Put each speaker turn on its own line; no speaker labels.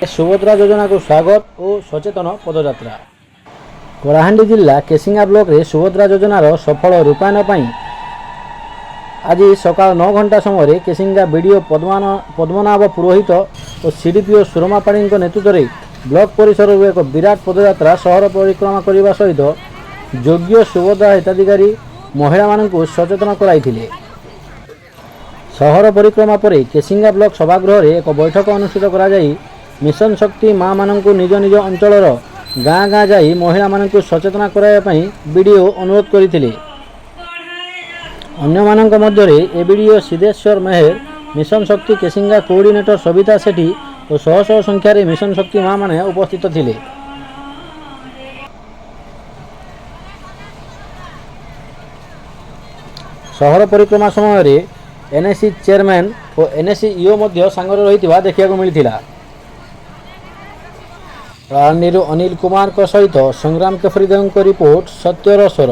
सुभद्रा योजना को स्वागत और सचेतन पदयात्रा। कलाहांडी जिला केसिंगा ब्लॉक रे सुभद्रा योजनार सफल रूपायन पर आज सकाल 9 घंटा समय केसिंगा बीडीओ पद्मनाभ पुरोहित और सीडीपीओ सुरमा पाणी नेतृत्व में ब्लॉक परिसर एक विराट पदयात्रा शहर परिक्रमा करने सहित योग्य सुभद्रा हिताधिकारी महिला मानू सचेतन कराई। शहर परिक्रमा पर केसिंगा ब्लॉक सभागृह में एक बैठक अनुष्ठित कर मिशन शक्ति माँ मानू निज निज अंचल गाँ गाँ जाई महिला मानू सचेतन कराई बीडीओ अनुरोध करते। अन्य मानक मध्य एबीडीओ सिद्धेश्वर मेहर, मिशन शक्ति केसिंगा कोऑर्डिनेटर सविता सेठी और शह शह संख्यार मिशन शक्ति माँ माने उपस्थित थिले। शहर परिक्रमा समय एनएससी चेयरमैन और एनएससी ईओ मध्य सांगरे रही देखा मिलता। कलाहांडी अनिल कुमार सहित संग्राम केफरीदेव रिपोर्ट सत्यर स्वर।